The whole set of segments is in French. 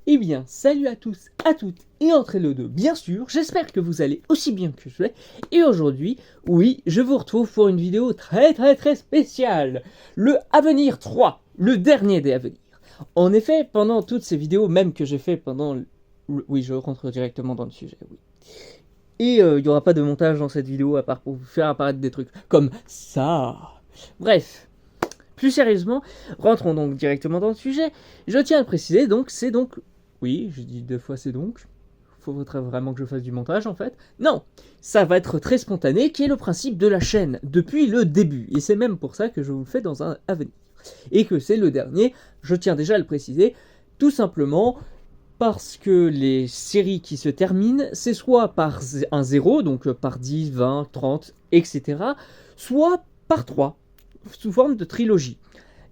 Eh bien, salut à tous, à toutes et entre les deux, bien sûr, j'espère que vous allez aussi bien que je vais. Et aujourd'hui, oui, je vous retrouve pour une vidéo très spéciale. Le Avenir 3, le dernier des Avenirs. En effet, pendant toutes ces vidéos, même que j'ai fait pendant... Oui, je rentre directement dans le sujet, oui. Et il n'y aura pas de montage dans cette vidéo à part pour vous faire apparaître des trucs comme ça. Bref, plus sérieusement, rentrons donc directement dans le sujet. Je tiens à le préciser, donc c'est donc... Oui, je dis deux fois c'est donc. Faudrait vraiment que je fasse du montage en fait. Non, ça va être très spontané, qui est le principe de la chaîne, depuis le début. Et c'est même pour ça que je vous le fais dans un avenir. Et que c'est le dernier, je tiens déjà à le préciser, tout simplement parce que les séries qui se terminent, c'est soit par un 0, donc par 10, 20, 30, etc., soit par 3, sous forme de trilogie.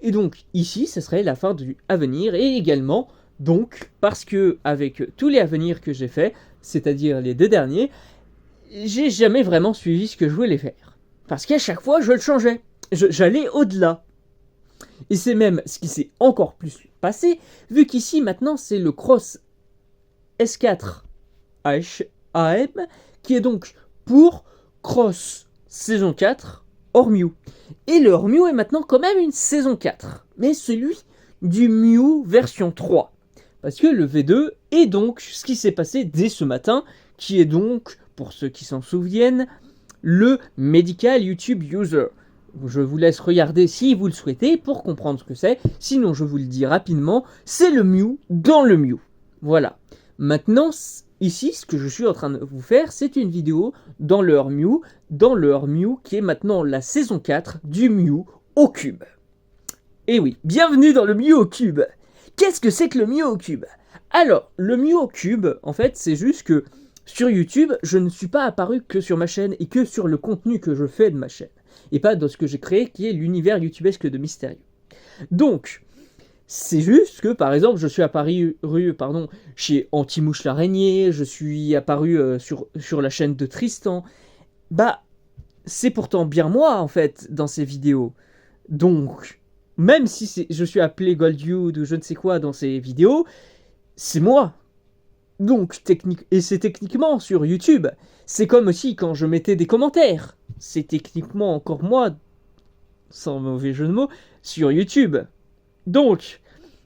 Et donc ici, ce serait la fin du Avenir, et également, donc, parce que avec tous les Avenirs que j'ai faits, c'est-à-dire les deux derniers, j'ai jamais vraiment suivi ce que je voulais faire. Parce qu'à chaque fois, je le changeais. J'allais au-delà. Et c'est même ce qui s'est encore plus passé, vu qu'ici, maintenant, c'est le Cross S4 AM, qui est donc pour Cross saison 4 hors Mew. Et le hors Mew est maintenant quand même une saison 4, mais celui du Mew version 3. Parce que le V2 est donc ce qui s'est passé dès ce matin, qui est donc, pour ceux qui s'en souviennent, le Medical YouTube User. Je vous laisse regarder si vous le souhaitez pour comprendre ce que c'est, sinon je vous le dis rapidement, c'est le Mew dans le Mew. Voilà. Maintenant, ici, ce que je suis en train de vous faire, c'est une vidéo dans le hors Mew, qui est maintenant la saison 4 du Mew au cube. Et oui, bienvenue dans le Mew au cube. Qu'est-ce que c'est que le Mew au cube? Alors, le Mew au cube, en fait, c'est juste que sur YouTube, je ne suis pas apparu que sur ma chaîne et que sur le contenu que je fais de ma chaîne, et pas dans ce que j'ai créé, qui est l'univers youtubesque de Mystérieux. Donc, c'est juste que, par exemple, je suis apparu chez Anti-Mouche l'araignée, je suis apparu sur la chaîne de Tristan. Bah, c'est pourtant bien moi, en fait, dans ces vidéos. Donc, même si je suis appelé Goldywood ou je ne sais quoi dans ces vidéos, c'est moi. Donc, et c'est techniquement sur YouTube. C'est comme aussi quand je mettais des commentaires. C'est techniquement encore moi, sans mauvais jeu de mots, sur YouTube. Donc,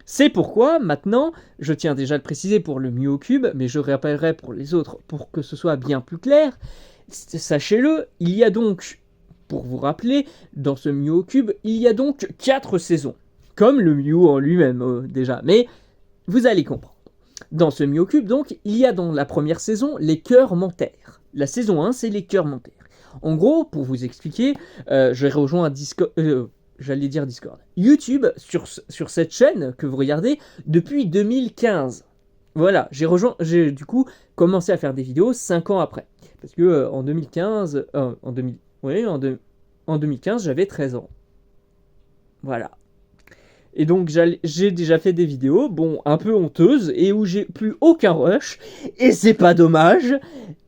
c'est pourquoi, maintenant, je tiens déjà à le préciser pour le Mew Cube, mais je rappellerai pour les autres pour que ce soit bien plus clair. Sachez-le, il y a donc, pour vous rappeler, dans ce Mew Cube, il y a donc 4 saisons. Comme le Mew en lui-même, déjà, mais vous allez comprendre. Dans ce Mew Cube, donc, il y a dans la première saison les cœurs mentaires. La saison 1, c'est les cœurs mentaires. En gros, pour vous expliquer, j'ai rejoint un Discord... j'allais dire Discord. YouTube, sur cette chaîne que vous regardez, depuis 2015. Voilà, j'ai du coup commencé à faire des vidéos 5 ans après. Parce que en 2015, en 2015, j'avais 13 ans. Voilà. Et donc j'ai déjà fait des vidéos, bon, un peu honteuses, et où j'ai plus aucun rush, et c'est pas dommage,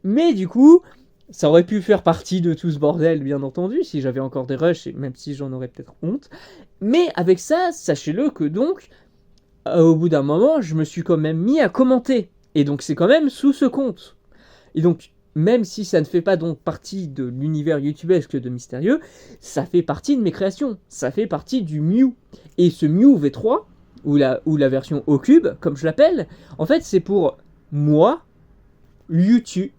mais du coup, ça aurait pu faire partie de tout ce bordel, bien entendu, si j'avais encore des rushs, même si j'en aurais peut-être honte. Mais avec ça, sachez-le que donc, au bout d'un moment, je me suis quand même mis à commenter. Et donc c'est quand même sous ce compte. Et donc, même si ça ne fait pas donc partie de l'univers youtubesque de Mystérieux, ça fait partie de mes créations. Ça fait partie du Mew. Et ce Mew V3, ou la version au cube, comme je l'appelle, en fait c'est pour moi, YouTube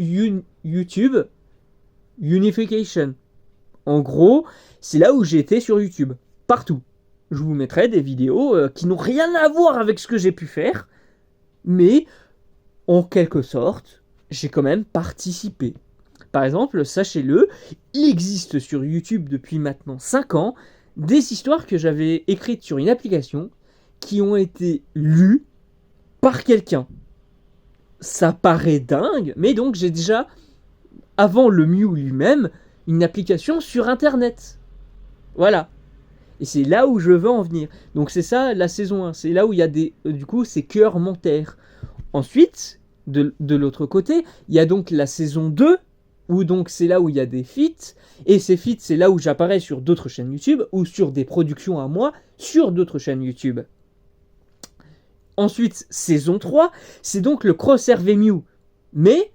Unification. En gros, c'est là où j'étais sur YouTube. Partout. Je vous mettrai des vidéos qui n'ont rien à voir avec ce que j'ai pu faire, mais en quelque sorte, j'ai quand même participé. Par exemple, sachez-le, il existe sur YouTube depuis maintenant 5 ans des histoires que j'avais écrites sur une application qui ont été lues par quelqu'un. Ça paraît dingue, mais donc j'ai déjà, avant le Mew lui-même, une application sur Internet. Voilà. Et c'est là où je veux en venir. Donc c'est ça la saison 1. C'est là où il y a du coup, ces cœurs mentaires. Ensuite, de l'autre côté, il y a donc la saison 2, où donc c'est là où il y a des feats, et ces feats, c'est là où j'apparais sur d'autres chaînes YouTube, ou sur des productions à moi, sur d'autres chaînes YouTube. Ensuite, saison 3, c'est donc le Cross Hervé Mew, mais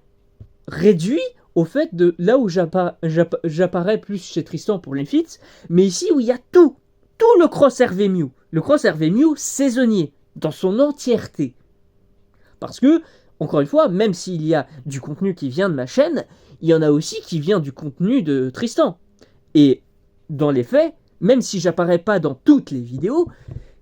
réduit au fait de là où j'apparais plus chez Tristan pour les feats, mais ici où il y a tout le Cross Hervé Mew. Le Cross Hervé Mew saisonnier, dans son entièreté. Parce que, encore une fois, même s'il y a du contenu qui vient de ma chaîne, il y en a aussi qui vient du contenu de Tristan. Et dans les faits, même si j'apparais pas dans toutes les vidéos,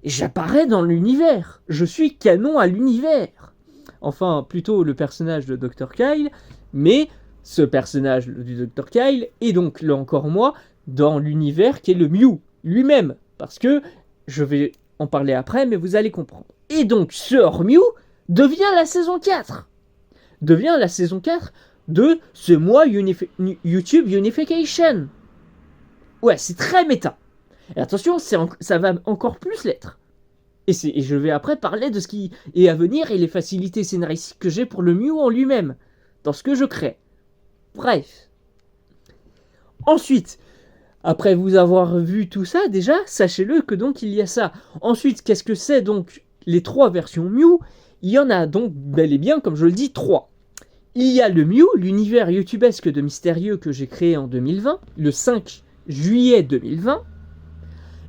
j'apparais dans l'univers. Je suis canon à l'univers. Enfin, plutôt le personnage de Dr. Kyle, mais ce personnage du Dr. Kyle, et donc là encore moi, dans l'univers qui est le Mew lui-même. Parce que, je vais en parler après, mais vous allez comprendre. Et donc, ce hors Mew devient la saison 4. Devient la saison 4 de ce mois YouTube Unification. Ouais, c'est très méta. Et attention, ça va encore plus l'être. Et je vais après parler de ce qui est à venir et les facilités scénaristiques que j'ai pour le Mew en lui-même, dans ce que je crée. Bref. Ensuite, après vous avoir vu tout ça, déjà, sachez-le que donc il y a ça. Ensuite, qu'est-ce que c'est donc les 3 versions Mew? Il y en a donc bel et bien, comme je le dis, 3. Il y a le Mew, l'univers youtubesque de Mystérieux que j'ai créé en 2020, le 5 juillet 2020.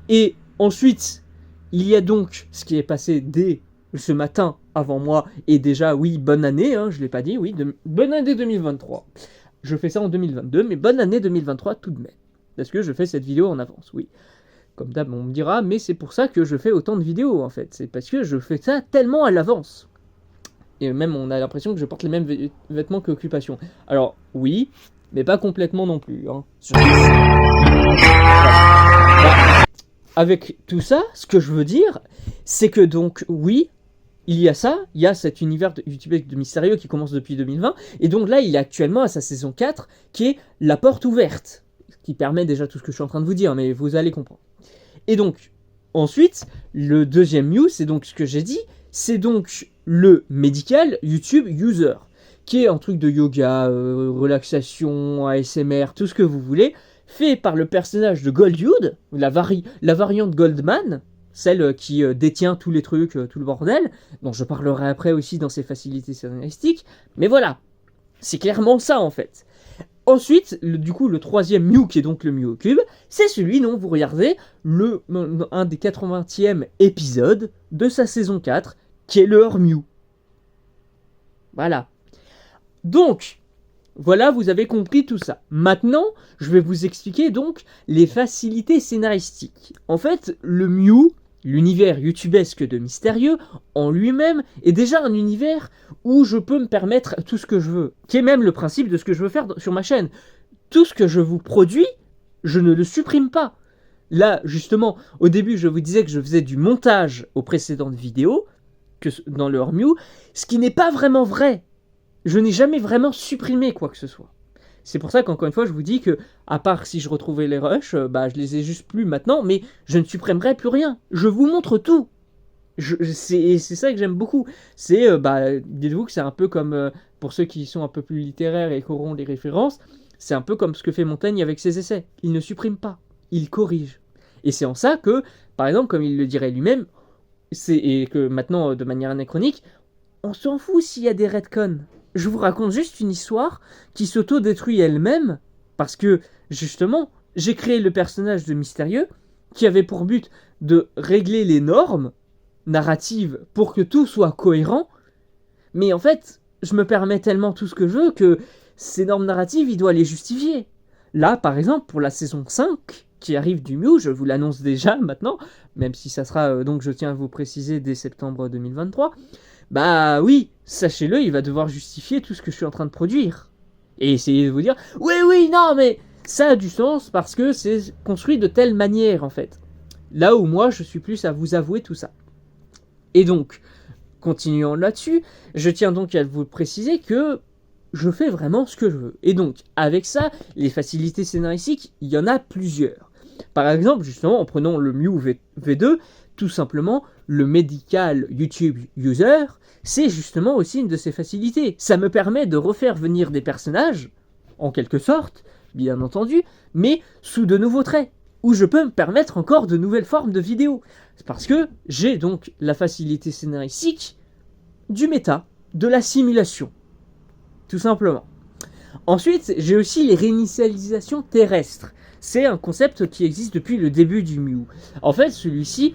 Et ensuite, il y a donc ce qui est passé dès ce matin avant moi, et déjà, oui, bonne année, hein, je ne l'ai pas dit, oui, bonne année 2023. Je fais ça en 2022, mais bonne année 2023 tout de même. Parce que je fais cette vidéo en avance, oui. Comme d'hab, on me dira, mais c'est pour ça que je fais autant de vidéos, en fait. C'est parce que je fais ça tellement à l'avance. Et même, on a l'impression que je porte les mêmes vêtements qu'Occupation. Alors, oui, mais pas complètement non plus. Hein. Avec tout ça, ce que je veux dire, c'est que donc, oui, il y a ça, il y a cet univers de YouTube de Mystérieux qui commence depuis 2020, et donc là, il est actuellement à sa saison 4, qui est La Porte Ouverte, qui permet déjà tout ce que je suis en train de vous dire, mais vous allez comprendre. Et donc, ensuite, le deuxième Mew, c'est donc ce que j'ai dit, c'est donc le médical YouTube User, qui est un truc de yoga, relaxation, ASMR, tout ce que vous voulez, fait par le personnage de Goldwood, la variante Goldman, celle qui détient tous les trucs, tout le bordel, dont je parlerai après aussi dans ses facilités scénaristiques, mais voilà, c'est clairement ça en fait. Ensuite, du coup, le troisième Mew, qui est donc le Mew au cube, c'est celui dont vous regardez un des 80e épisodes de sa saison 4, qui est le hors Mew. Voilà. Donc, voilà, vous avez compris tout ça. Maintenant, je vais vous expliquer donc les facilités scénaristiques. En fait, le Mew, l'univers youtubesque de Mystérieux, en lui-même, est déjà un univers où je peux me permettre tout ce que je veux. Qui est même le principe de ce que je veux faire sur ma chaîne. Tout ce que je vous produis, je ne le supprime pas. Là, justement, au début, je vous disais que je faisais du montage aux précédentes vidéos, que dans le hors Mew, ce qui n'est pas vraiment vrai. Je n'ai jamais vraiment supprimé quoi que ce soit. C'est pour ça qu'encore une fois, je vous dis que, à part si je retrouvais les rushs, je les ai juste plus maintenant, mais je ne supprimerai plus rien. Je vous montre tout. C'est ça que j'aime beaucoup. C'est, dites-vous que c'est un peu comme, pour ceux qui sont un peu plus littéraires et qui auront les références, c'est un peu comme ce que fait Montaigne avec ses essais. Il ne supprime pas, il corrige. Et c'est en ça que, par exemple, comme il le dirait lui-même, et que maintenant, de manière anachronique, on s'en fout s'il y a des retcons. Je vous raconte juste une histoire qui s'auto-détruit elle-même, parce que, justement, j'ai créé le personnage de Mystérieux, qui avait pour but de régler les normes narratives pour que tout soit cohérent, mais en fait, je me permets tellement tout ce que je veux que ces normes narratives, il doit les justifier. Là, par exemple, pour la saison 5, qui arrive du Mew, je vous l'annonce déjà maintenant, même si ça sera, donc je tiens à vous préciser, dès septembre 2023, bah oui, sachez-le, il va devoir justifier tout ce que je suis en train de produire. Et essayer de vous dire, oui, non, mais ça a du sens parce que c'est construit de telle manière, en fait. Là où moi, je suis plus à vous avouer tout ça. Et donc, continuant là-dessus, je tiens donc à vous préciser que je fais vraiment ce que je veux. Et donc, avec ça, les facilités scénaristiques, il y en a plusieurs. Par exemple, justement, en prenant le Mew V2, tout simplement, le Medical YouTube User, c'est justement aussi une de ces facilités. Ça me permet de refaire venir des personnages, en quelque sorte, bien entendu, mais sous de nouveaux traits, où je peux me permettre encore de nouvelles formes de vidéos. C'est parce que j'ai donc la facilité scénaristique du méta, de la simulation. Tout simplement. Ensuite, j'ai aussi les réinitialisations terrestres. C'est un concept qui existe depuis le début du Mew. En fait, celui-ci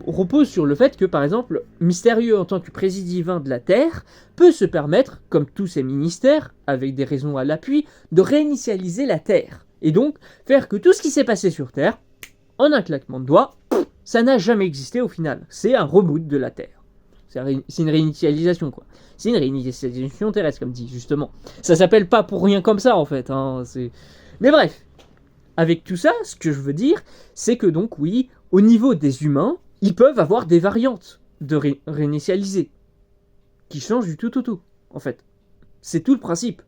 repose sur le fait que, par exemple, Mystérieux, en tant que président divin de la Terre, peut se permettre, comme tous ses ministères, avec des raisons à l'appui, de réinitialiser la Terre. Et donc, faire que tout ce qui s'est passé sur Terre, en un claquement de doigts, ça n'a jamais existé au final. C'est un reboot de la Terre. C'est une réinitialisation, quoi. C'est une réinitialisation terrestre, comme dit, justement. Ça s'appelle pas pour rien comme ça, en fait. Hein, mais bref. Avec tout ça, ce que je veux dire, c'est que donc, oui, au niveau des humains, ils peuvent avoir des variantes de réinitialiser. Qui changent du tout au tout, en fait. C'est tout le principe.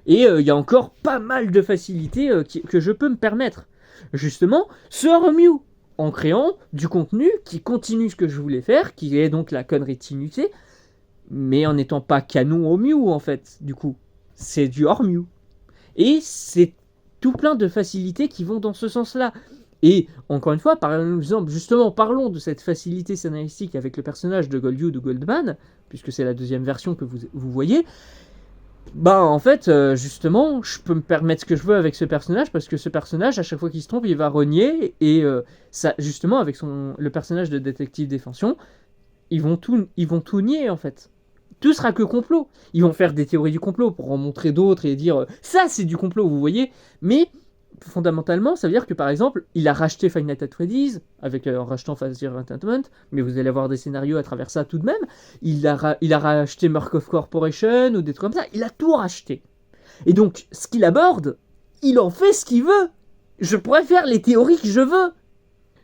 Et il y a encore pas mal de facilités que je peux me permettre. Justement, sur Mew, en créant du contenu qui continue ce que je voulais faire, qui est donc la continuité, mais en n'étant pas canon au Mew, en fait, du coup. C'est du hors Mew. Et c'est tout plein de facilités qui vont dans ce sens-là. Et, encore une fois, par exemple, justement, parlons de cette facilité scénaristique avec le personnage de Goldyou de Goldman, puisque c'est la deuxième version que vous voyez. Bah, en fait, justement, je peux me permettre ce que je veux avec ce personnage, parce que ce personnage, à chaque fois qu'il se trompe, il va renier, et ça, justement, avec le personnage de détective défension, ils vont tout nier, en fait. Tout sera que complot. Ils vont faire des théories du complot pour en montrer d'autres et dire ça c'est du complot, vous voyez. Mais fondamentalement, ça veut dire que par exemple, il a racheté Five Nights at Freddy's en rachetant Phase Zero Entertainment, mais vous allez avoir des scénarios à travers ça tout de même. Il a racheté Murkoff Corporation ou des trucs comme ça. Il a tout racheté. Et donc, ce qu'il aborde, il en fait ce qu'il veut. Je pourrais faire les théories que je veux.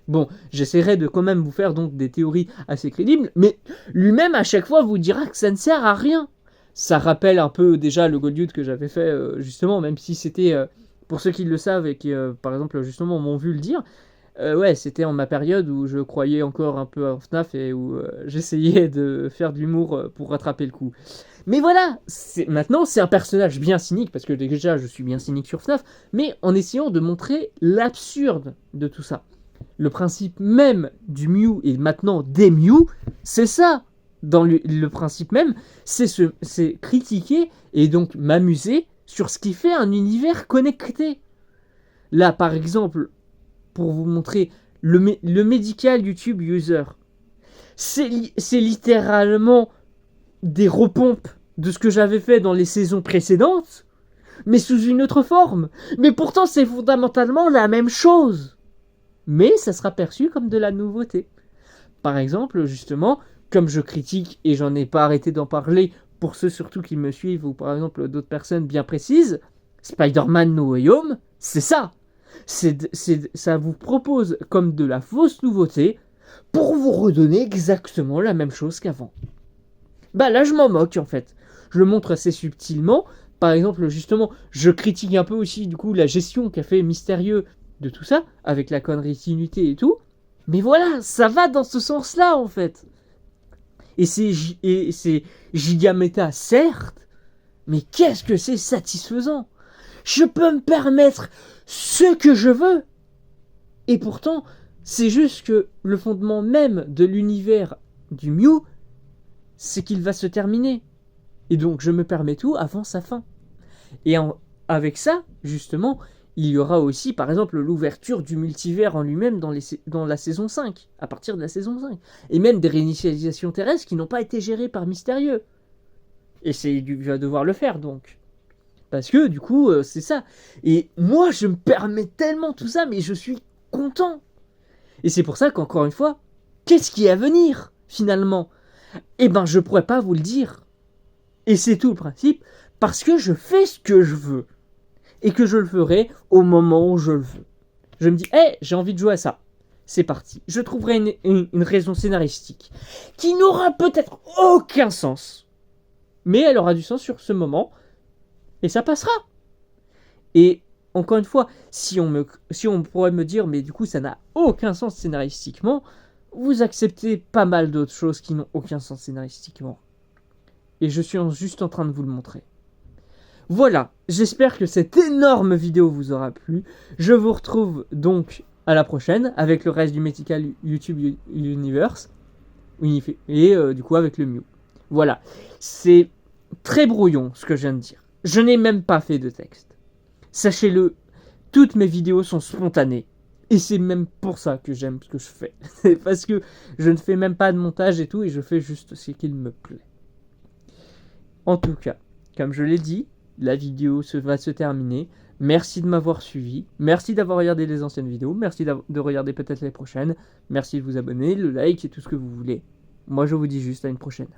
Bon, j'essaierai de quand même vous faire donc des théories assez crédibles, mais lui-même à chaque fois vous dira que ça ne sert à rien. Ça rappelle un peu déjà le Goldyou que j'avais fait justement, même si c'était, pour ceux qui le savent et qui par exemple justement m'ont vu le dire, ouais c'était en ma période où je croyais encore un peu en FNAF et où j'essayais de faire de l'humour pour rattraper le coup. Mais voilà, maintenant c'est un personnage bien cynique, parce que déjà je suis bien cynique sur FNAF, mais en essayant de montrer l'absurde de tout ça. Le principe même du Mew et maintenant des Mew, c'est ça. Dans le principe même, c'est critiquer et donc m'amuser sur ce qui fait un univers connecté. Là, par exemple, pour vous montrer le medical YouTube user, c'est littéralement des repompes de ce que j'avais fait dans les saisons précédentes, mais sous une autre forme. Mais pourtant, c'est fondamentalement la même chose. Mais ça sera perçu comme de la nouveauté. Par exemple, justement, comme je critique et j'en ai pas arrêté d'en parler pour ceux surtout qui me suivent ou par exemple d'autres personnes bien précises, Spider-Man No Way Home, c'est ça. Ça vous propose comme de la fausse nouveauté pour vous redonner exactement la même chose qu'avant. Bah là, je m'en moque en fait. Je le montre assez subtilement. Par exemple, justement, je critique un peu aussi du coup la gestion qu'a fait Mystérieux de tout ça, avec la continuité et tout. Mais voilà, ça va dans ce sens-là, en fait. Et c'est gigaméta, certes, mais qu'est-ce que c'est satisfaisant. Je peux me permettre ce que je veux. Et pourtant, c'est juste que le fondement même de l'univers du Mew, c'est qu'il va se terminer. Et donc, je me permets tout avant sa fin. Et avec ça, justement, il y aura aussi, par exemple, l'ouverture du multivers en lui-même dans la saison 5, à partir de la saison 5. Et même des réinitialisations terrestres qui n'ont pas été gérées par Mystérieux. Et il va devoir le faire, donc. Parce que, du coup, c'est ça. Et moi, je me permets tellement tout ça, mais je suis content. Et c'est pour ça qu'encore une fois, qu'est-ce qui est à venir, finalement ? Eh ben, je pourrais pas vous le dire. Et c'est tout le principe, parce que je fais ce que je veux. Et que je le ferai au moment où je le veux. Je me dis, j'ai envie de jouer à ça. C'est parti. Je trouverai une raison scénaristique qui n'aura peut-être aucun sens. Mais elle aura du sens sur ce moment. Et ça passera. Et encore une fois, si on pourrait me dire, mais du coup ça n'a aucun sens scénaristiquement, vous acceptez pas mal d'autres choses qui n'ont aucun sens scénaristiquement. Et je suis juste en train de vous le montrer. Voilà, j'espère que cette énorme vidéo vous aura plu. Je vous retrouve donc à la prochaine avec le reste du Mythical YouTube Universe et du coup avec le Mew. Voilà, c'est très brouillon ce que je viens de dire. Je n'ai même pas fait de texte. Sachez-le, toutes mes vidéos sont spontanées. Et c'est même pour ça que j'aime ce que je fais. C'est parce que je ne fais même pas de montage et tout, et je fais juste ce qu'il me plaît. En tout cas, comme je l'ai dit, la vidéo va se terminer. Merci de m'avoir suivi. Merci d'avoir regardé les anciennes vidéos. Merci de regarder peut-être les prochaines. Merci de vous abonner, le like et tout ce que vous voulez. Moi, je vous dis juste à une prochaine.